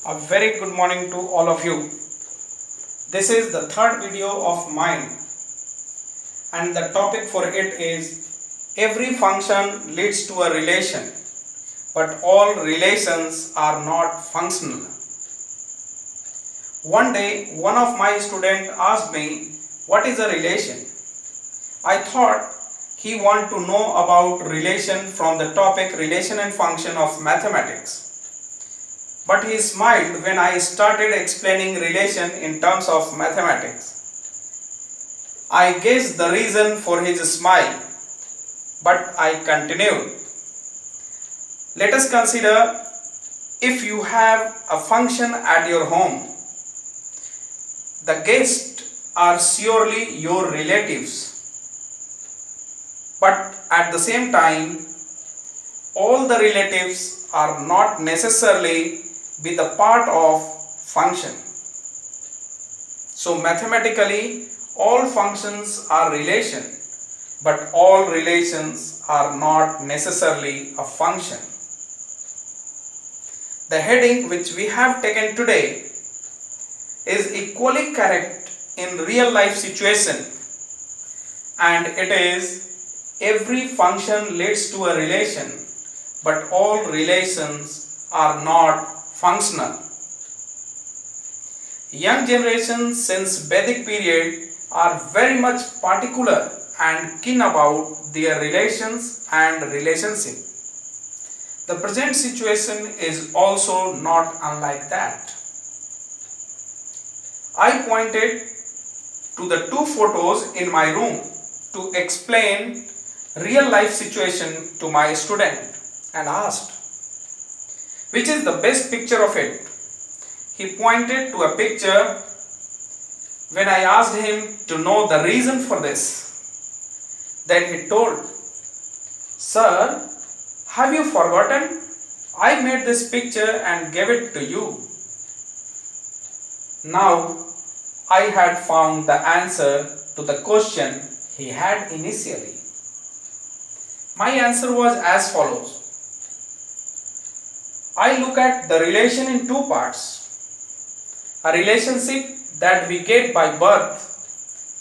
A very good morning to all of you. This is the third video of mine and the topic for it is every function leads to a relation, but all relations are not functional. One day one of my students asked me what is a relation. I thought he wanted to know about relation from the topic relation and function of mathematics. But he smiled when I started explaining relation in terms of mathematics. I guessed the reason for his smile, but I continued. Let us consider if you have a function at your home. The guests are surely your relatives, but at the same time, all the relatives are not necessarily be the part of function. So mathematically all functions are relation, but all relations are not necessarily a function. The heading which we have taken today is equally correct in real life situation, and it is every function leads to a relation, but all relations are not functional. Young generations since Vedic period are very much particular and keen about their relations and relationship. The present situation is also not unlike that. I pointed to the two photos in my room to explain real life situation to my student and asked, which is the best picture of it? He pointed to a picture. When I asked him to know the reason for this, then he told, "Sir, have you forgotten? I made this picture and gave it to you." Now I had found the answer to the question he had initially. My answer was as follows. I look at the relation in two parts. A relationship that we get by birth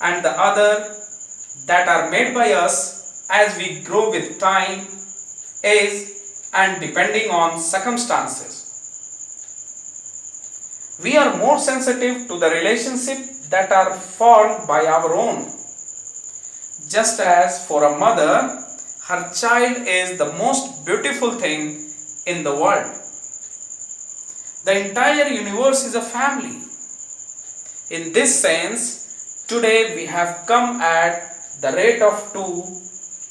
and the other that are made by us as we grow with time, age and depending on circumstances. We are more sensitive to the relationship that are formed by our own. Just as for a mother, her child is the most beautiful thing in the world. The entire universe is a family. In this sense, today we have come at the rate of 2,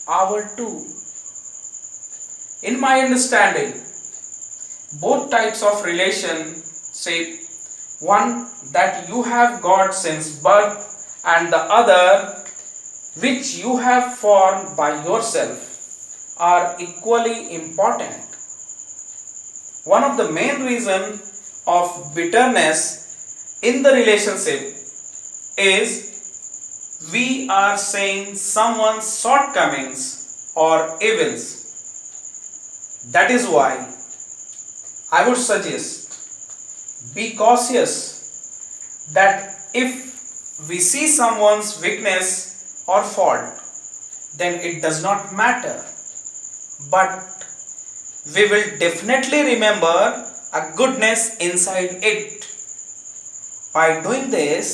our 2. In my understanding, both types of relationship, one that you have got since birth and the other which you have formed by yourself, are equally important. One of the main reasons of bitterness in the relationship is we are saying someone's shortcomings or evils. That is why I would suggest be cautious that if we see someone's weakness or fault, then it does not matter, but we will definitely remember a goodness inside it. By doing this,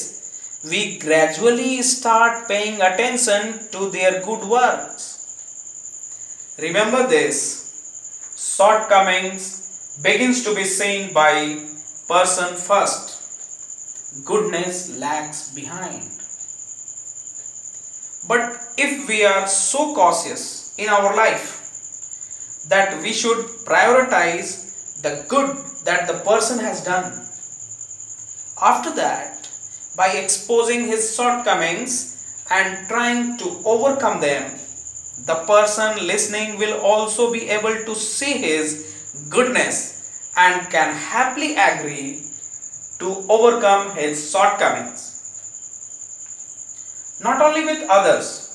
we gradually start paying attention to their good works. Remember this, shortcomings begins to be seen by person first, goodness lags behind. But if we are so cautious in our life that we should prioritize the good that the person has done, after that, by exposing his shortcomings and trying to overcome them, the person listening will also be able to see his goodness and can happily agree to overcome his shortcomings. Not only with others,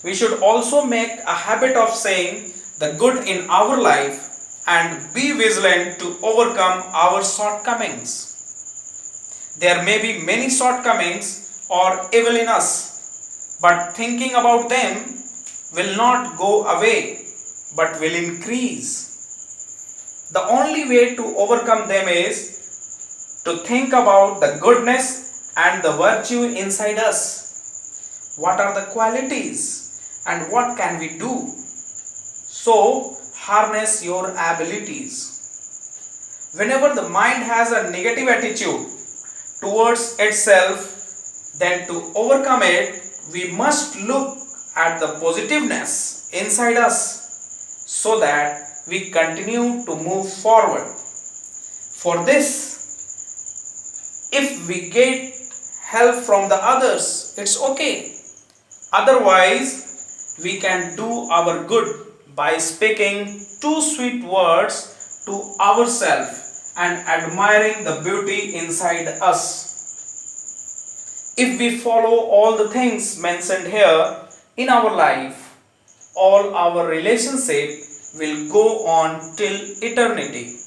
we should also make a habit of saying the good in our life and be vigilant to overcome our shortcomings. There may be many shortcomings or evil in us, but thinking about them will not go away but will increase. The only way to overcome them is to think about the goodness and the virtue inside us. What are the qualities and what can we do? So, harness your abilities. Whenever the mind has a negative attitude towards itself, then to overcome it, we must look at the positiveness inside us so that we continue to move forward. For this, if we get help from the others, it's okay. Otherwise, we can do our good by speaking two sweet words to ourselves and admiring the beauty inside us. If we follow all the things mentioned here in our life, all our relationship will go on till eternity.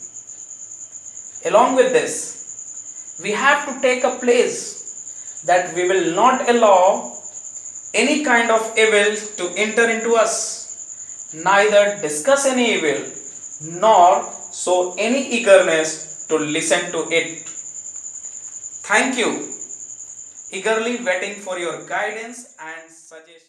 Along with this, we have to take a place that we will not allow any kind of evil to enter into us, neither discuss any evil, nor show any eagerness to listen to it. Thank you. Eagerly waiting for your guidance and suggestion.